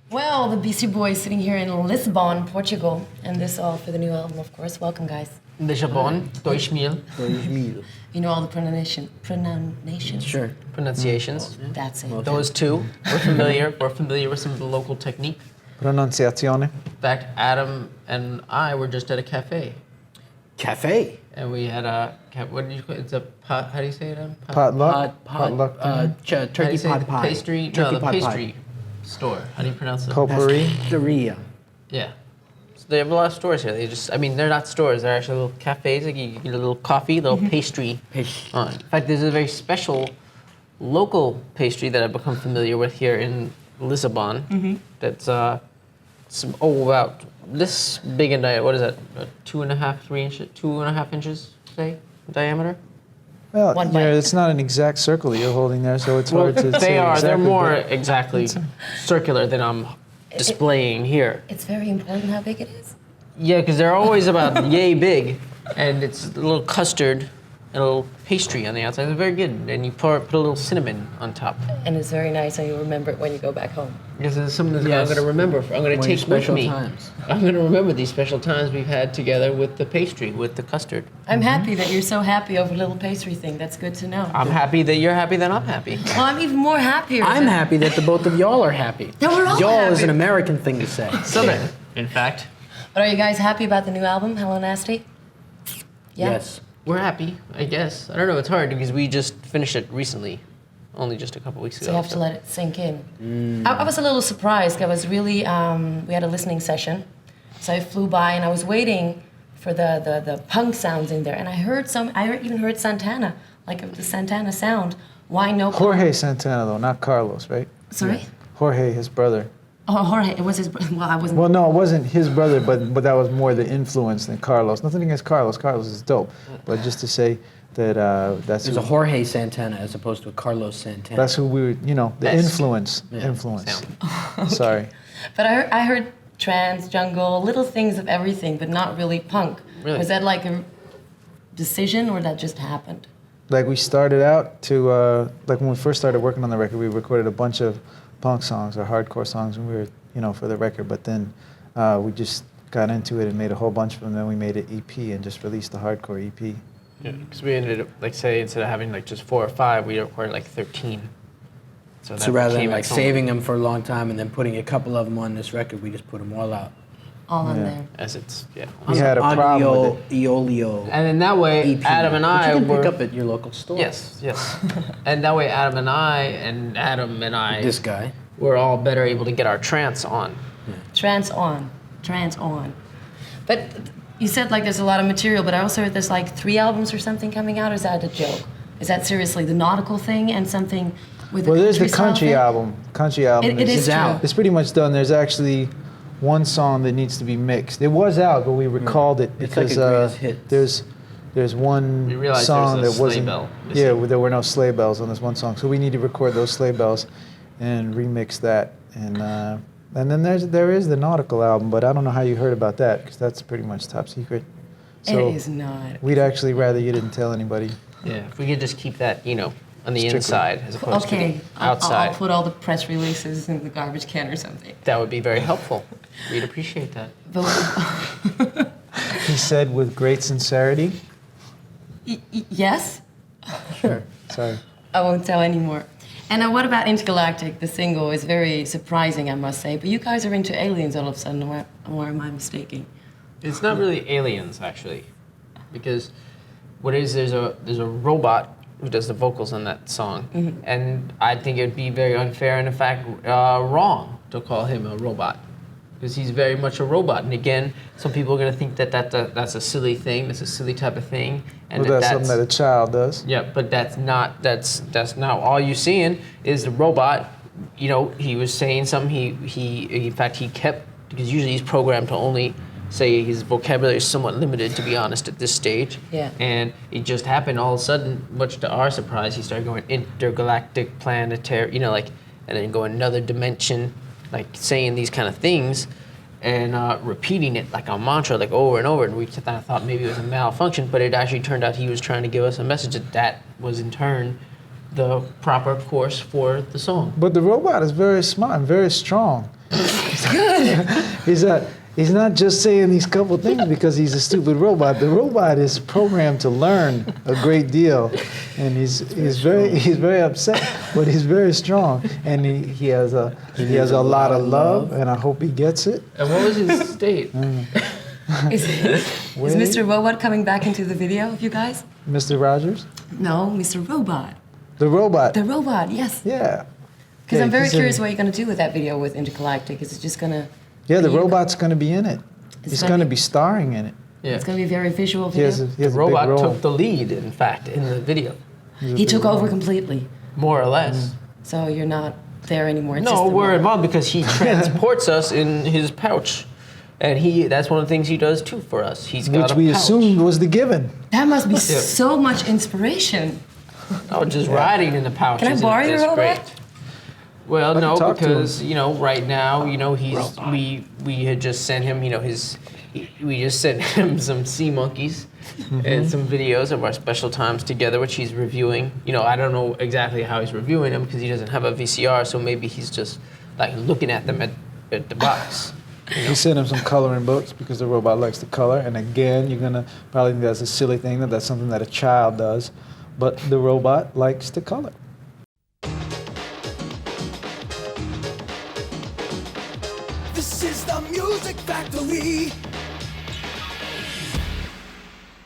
Well, the Beastie Boys sitting here in Lisbon, Portugal, and this all for the new album, of course. Welcome, guys. Lisbon, 2000. You know all the pronunciations? Sure. Pronunciations. That's it. Those two, we're familiar. We're familiar with some of the local technique. Pronunciazione. In fact, Adam and I were just at a cafe. Cafe? And we had what do you call it? It's a pot, how do you say it? Potluck. Potluck. Turkey pot pie. Pastry? Turkey No, the pot pastry pie. store. How do you pronounce it? Potpourri. Pastry. Yeah. So they have a lot of stores here. They're not stores. They're actually little cafes. Like you get a little coffee, little pastry. In fact, there's a very special local pastry that I've become familiar with here in Lisbon. That's about this big in diameter. What is that? 2.5, 3 inches, 2.5 inches, say, in diameter. Well, One bite. it's not an exact circle that you're holding there, so it's hard to say They are. exactly, They're more but exactly circular than I'm displaying here. It's very important how big it is. Yeah, because they're always about yay big, and it's a little custard and a little pastry on the outside. It's very good, and you put a little cinnamon on top. And it's very nice, and you'll remember it when you go back home. Because it's something that I'm Yes. going to remember. I'm going to take with special me. times. I'm going to remember these special times we've had together with the pastry, with the custard. I'm happy that you're so happy over a little pastry thing. That's good to know. I'm happy that you're happy that I'm happy. Well, I'm even more happier. I'm happy that the both of y'all are happy. That we're all Y'all is happy. an American thing to say. Southern, in fact. But are you guys happy about the new album, Hello Nasty? Yeah? Yes. We're happy, I guess. I don't know, it's hard because we just finished it recently. Only just a couple weeks ago. So you have to let it sink in. I was a little surprised. I was really, we had a listening session. So I flew by and I was waiting for the punk sounds in there. And I even heard Santana, like the Santana sound. Why no punk? Jorge Santana, though, not Carlos, right? Sorry? Jorge, his brother. Oh, Jorge, it was his, well, I wasn't. Well, no, it wasn't his brother, but that was more the influence than Carlos. Nothing against Carlos. Carlos is dope. But just to say that that's There's a Jorge Santana as opposed to a Carlos Santana. that's who we were, the influence. Sound. Sorry. But I heard trance, jungle, little things of everything, but not really punk. Really? Was that like a decision or that just happened? Like we started out to, like when we first started working on the record, we recorded a bunch of punk songs or hardcore songs when we were, for the record. But then we just got into it and made a whole bunch of them. Then we made an EP and just released the hardcore EP. Yeah, because we ended up, say, instead of having just 4 or 5, we recorded 13. So that rather than became its own- saving them for a long time and then putting a couple of them on this record, we just put them all out. All on Yeah. there. As it's, yeah. We had a problem with it. Eolio. And in that way, EP, Adam and which I you can were... pick up at your local store. Yes. And that way, Adam and I This guy. were all better able to get our trance on. Trance on. But you said there's a lot of material, but I also heard there's 3 albums or something coming out. Or is that a joke? Is that seriously the nautical thing and something with Well, there's the country song country thing? album. Country album It is true. out. It's pretty much done. There's actually one song that needs to be mixed. It was out, but we recalled it It's like because a greatest hits. there's one We realized song there's a that sleigh wasn't. bell Yeah, missing. there were no sleigh bells on this one song, so we need to record those sleigh bells and remix that. And then there is the nautical album, but I don't know how you heard about that because that's pretty much top secret. So It is not. we'd actually rather you didn't tell anybody. Yeah. If we could just keep that, on the Strictly. inside as opposed Okay, to the outside. I'll put all the press releases in the garbage can or something. That would be very helpful. We'd appreciate that. But, He said with great sincerity. yes? Sure. Sorry. I won't tell anymore. And what about Intergalactic? The single is very surprising, I must say. But you guys are into aliens all of a sudden, or am I mistaken? It's not really aliens, actually, because what it is, there's a robot who does the vocals on that song, and I think it would be very unfair and in fact wrong to call him a robot, because he's very much a robot. And again, some people are going to think that that's a silly thing, that's a silly type of thing, and Well, that's something that a child does. yeah, but that's not all you're seeing is the robot. He was saying something. He in fact he kept, because usually he's programmed to only say his vocabulary is somewhat limited, to be honest, at this stage. Yeah. And it just happened all of a sudden, much to our surprise, he started going intergalactic, planetary, and then going another dimension, saying these kind of things, and repeating it like a mantra, over and over. And we thought maybe it was a malfunction, but it actually turned out he was trying to give us a message that was in turn the proper course for the song. But the robot is very smart and very strong. He's not just saying these couple things because he's a stupid robot. The robot is programmed to learn a great deal, and he's very upset, but he's very strong, and he has a lot of love, and I hope he gets it. And what was his state? Is Mr. Robot coming back into the video, you guys? Mr. Rogers? No, Mr. Robot. The robot. The robot, yes. Yeah. Because I'm very he's curious in- what you're going to do with that video with Intergalactic. Is it just going to... Yeah, the robot's going to be in it. It's He's gonna going to be- be starring in it. Yeah. It's going to be a very visual He video? has a, he The has a big robot role. took the lead, in fact, in the video, He took over completely. more or less. So you're not there anymore. It's No, just the we're robot. involved because he transports us in his pouch. And that's one of the things he does too for us. He's got Which a we pouch. assumed was the given. That must be so much inspiration. Oh, just riding in the pouch. Can I borrow your robot? Great. Well, can no, talk to because right now, we had just sent him, we just sent him some sea monkeys and some videos of our special times together, which he's reviewing. I don't know exactly how he's reviewing them because he doesn't have a VCR, so maybe he's just like looking at them at the box. We sent him some coloring books because the robot likes to color. And again, you're going to probably think that's a silly thing, that's something that a child does. But the robot likes to color. This is the Music Factory.